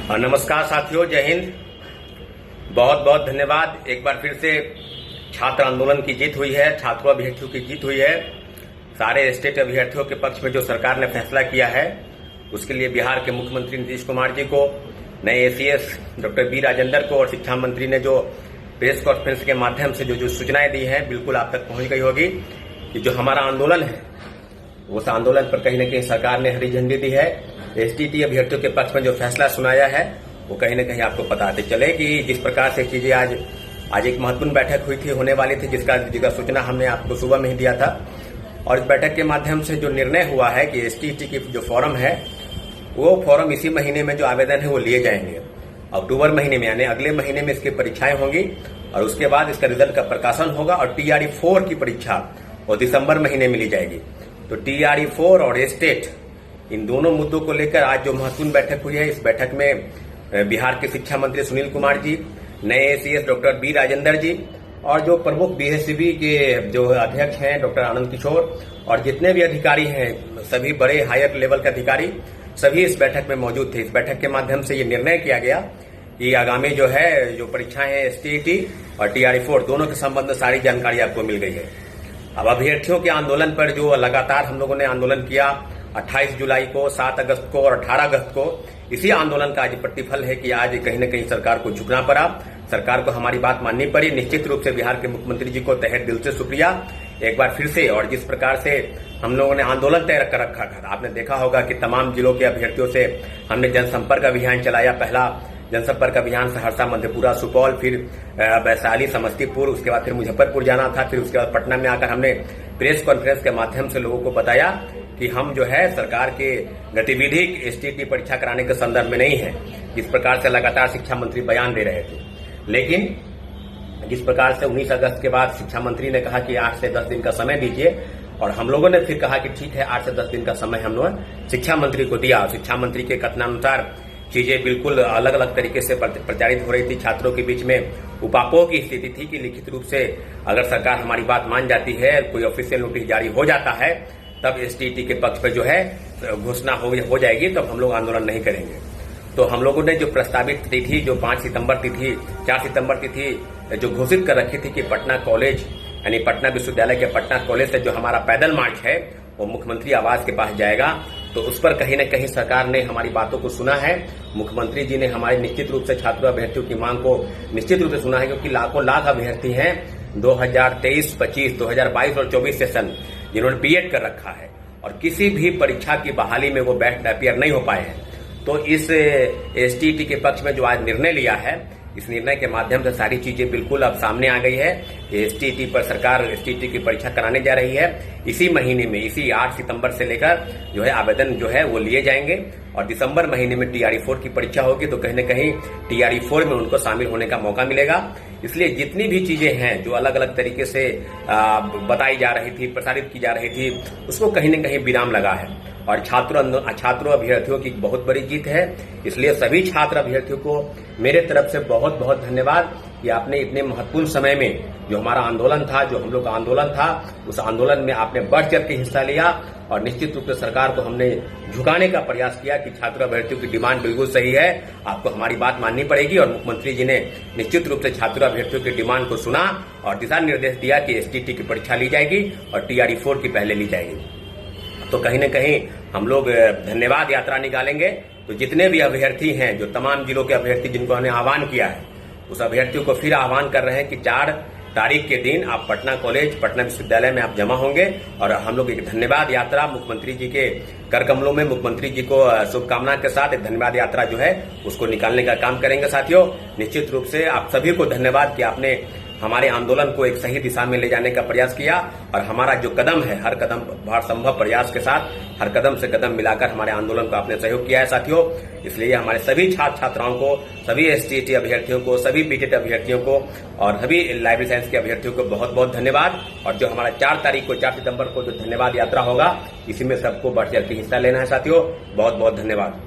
नमस्कार साथियों, जय हिंद। बहुत बहुत धन्यवाद। एक बार फिर से छात्र आंदोलन की जीत हुई है, छात्रों अभ्यर्थियों की जीत हुई है। सारे स्टेट अभ्यर्थियों के पक्ष में जो सरकार ने फैसला किया है उसके लिए बिहार के मुख्यमंत्री नीतीश कुमार जी को, नए एसीएस डॉक्टर बी राजेंद्र को और शिक्षा मंत्री ने जो प्रेस कॉन्फ्रेंस के माध्यम से जो सूचनाएं दी हैं बिल्कुल आप तक पहुंच गई होगी कि जो हमारा आंदोलन है उस आंदोलन पर कहीं न कहीं सरकार ने हरी झंडी दी है। एसटीटी अभ्यर्थियों के पक्ष में जो फैसला सुनाया है वो कहीं न कहीं आपको बताते चले कि जिस प्रकार से चीजें आज एक महत्वपूर्ण बैठक हुई थी, होने वाली थी, जिसका सूचना हमने आपको सुबह में ही दिया था। और इस बैठक के माध्यम से जो निर्णय हुआ है कि एसटीटी की जो फॉर्म है वो फॉर्म इसी महीने में जो आवेदन है वो लिए जाएंगे। अक्टूबर महीने में यानी अगले महीने में इसकी परीक्षाएं होंगी और उसके बाद इसका रिजल्ट का प्रकाशन होगा और TRE 4 की परीक्षा और दिसंबर महीने में ली जाएगी। तो TRE 4 और स्टेट, इन दोनों मुद्दों को लेकर आज जो महत्वपूर्ण बैठक हुई है, इस बैठक में बिहार के शिक्षा मंत्री सुनील कुमार जी, नए एसीएस डॉक्टर बी राजेंद्र जी और जो प्रमुख BHCB के जो अध्यक्ष हैं डॉक्टर आनंद किशोर और जितने भी अधिकारी हैं, सभी बड़े हायर लेवल के अधिकारी सभी इस बैठक में मौजूद थे। इस बैठक के माध्यम से ये निर्णय किया गया कि आगामी जो परीक्षाएं हैं STET और TRE 4 दोनों के संबंध में सारी जानकारी आपको मिल गई है। अब अभ्यर्थियों के आंदोलन पर जो लगातार हम लोगों ने आंदोलन किया 28 जुलाई को, 7 अगस्त को और 18 अगस्त को, इसी आंदोलन का आज प्रतिफल है कि आज कहीं न कहीं सरकार को झुकना पड़ा, सरकार को हमारी बात माननी पड़ी। निश्चित रूप से बिहार के मुख्यमंत्री जी को तहे दिल से शुक्रिया एक बार फिर से। और जिस प्रकार से हम लोगों ने आंदोलन तय कर रखा था, आपने देखा होगा कि तमाम जिलों के अभ्यर्थियों से हमने जनसंपर्क अभियान चलाया। पहला जनसंपर्क अभियान सहरसा, मधेपुरा, सुपौल, फिर वैशाली, समस्तीपुर, उसके बाद फिर मुजफ्फरपुर जाना था, फिर उसके बाद पटना में आकर हमने प्रेस कॉन्फ्रेंस के माध्यम से लोगों को बताया कि हम जो है सरकार के गतिविधि STET परीक्षा कराने के संदर्भ में नहीं है, जिस प्रकार से लगातार शिक्षा मंत्री बयान दे रहे थे। लेकिन जिस प्रकार से 19 अगस्त के बाद शिक्षा मंत्री ने कहा कि 8 से 10 दिन का समय दीजिए और हम लोगों ने फिर कहा कि ठीक है 8 से 10 दिन का समय हम लोग शिक्षा मंत्री को दिया। शिक्षा मंत्री के कथनानुसार चीजें बिल्कुल अलग अलग तरीके से प्रचारित हो रही थी। छात्रों के बीच में उपापोह की स्थिति थी कि लिखित रूप से अगर सरकार हमारी बात मान जाती है, कोई ऑफिशियल नोटिस जारी हो जाता है, तब STET के पक्ष पर जो है घोषणा हो जाएगी, तब हम लोग आंदोलन नहीं करेंगे। तो हम लोगों ने जो प्रस्तावित तिथि जो 5 सितंबर तिथि, 4 सितंबर तिथि जो घोषित कर रखी थी कि पटना कॉलेज यानी पटना विश्वविद्यालय के पटना कॉलेज से जो हमारा पैदल मार्च है वो मुख्यमंत्री आवास के पास जाएगा, तो उस पर कहीं न कहीं सरकार ने हमारी बातों को सुना है। मुख्यमंत्री जी ने हमारे निश्चित रूप से छात्र अभ्यर्थियों की मांग को निश्चित रूप से सुना है, क्योंकि लाखों लाख अभ्यर्थी हैं 2023, 25, 2022 और 24 सेशन जिन्होंने BEd कर रखा है और किसी भी परीक्षा की बहाली में वो अपीयर नहीं हो पाए हैं। तो इस STET के पक्ष में जो आज निर्णय लिया है, इस निर्णय के माध्यम से सारी चीजें बिल्कुल अब सामने आ गई है कि STET पर सरकार STET की परीक्षा कराने जा रही है। इसी महीने में, इसी 8 सितंबर से लेकर जो है आवेदन जो है वो लिए जाएंगे और दिसंबर महीने में TRE 4 की परीक्षा होगी, तो कहीं न कहीं TRE 4 में उनको शामिल होने का मौका मिलेगा। इसलिए जितनी भी चीजें हैं जो अलग अलग तरीके से बताई जा रही थी, प्रसारित की जा रही थी, उसको कहीं न कहीं विराम लगा है और छात्रों अभ्यर्थियों की बहुत बड़ी जीत है। इसलिए सभी छात्र अभ्यर्थियों को मेरे तरफ से बहुत बहुत धन्यवाद कि आपने इतने महत्वपूर्ण समय में जो हमारा आंदोलन था, जो हम लोग का आंदोलन था, उस आंदोलन में आपने बढ़ चढ़ के हिस्सा लिया और निश्चित रूप से सरकार को हमने झुकाने का प्रयास किया कि छात्र अभ्यर्थियों की डिमांड बिल्कुल सही है, आपको हमारी बात माननी पड़ेगी। और मुख्यमंत्री जी ने निश्चित रूप से छात्र अभ्यर्थियों की डिमांड को सुना और दिशा निर्देश दिया कि STET की परीक्षा ली जाएगी और TRE 4 की पहले ली जाएगी। तो कहीं न कहीं हम लोग धन्यवाद यात्रा निकालेंगे। तो जितने भी अभ्यर्थी हैं, जो तमाम जिलों के अभ्यर्थी जिनको हमने आह्वान किया है, उस अभ्यर्थियों को फिर आह्वान कर रहे हैं कि 4 तारीख के दिन आप पटना कॉलेज, पटना विश्वविद्यालय में आप जमा होंगे और हम लोग एक धन्यवाद यात्रा मुख्यमंत्री जी के कर कमलों में मुख्यमंत्री जी को शुभकामना के साथ एक धन्यवाद यात्रा जो है उसको निकालने का काम करेंगे। साथियों, निश्चित रूप से आप सभी को धन्यवाद कि आपने हमारे आंदोलन को एक सही दिशा में ले जाने का प्रयास किया और हमारा जो कदम है, हर कदम हर संभव प्रयास के साथ हर कदम से कदम मिलाकर हमारे आंदोलन को आपने सहयोग किया है। साथियों, इसलिए हमारे सभी छात्र छात्राओं को, सभी STET अभ्यर्थियों को, सभी BTET अभ्यर्थियों को और सभी लाइब्रेरी साइंस के अभ्यर्थियों को बहुत बहुत धन्यवाद। और जो हमारा 4 तारीख को, 4 सितंबर को जो धन्यवाद यात्रा होगा, इसी में सबको बढ़ चढ़ के हिस्सा लेना है। साथियों, बहुत बहुत धन्यवाद।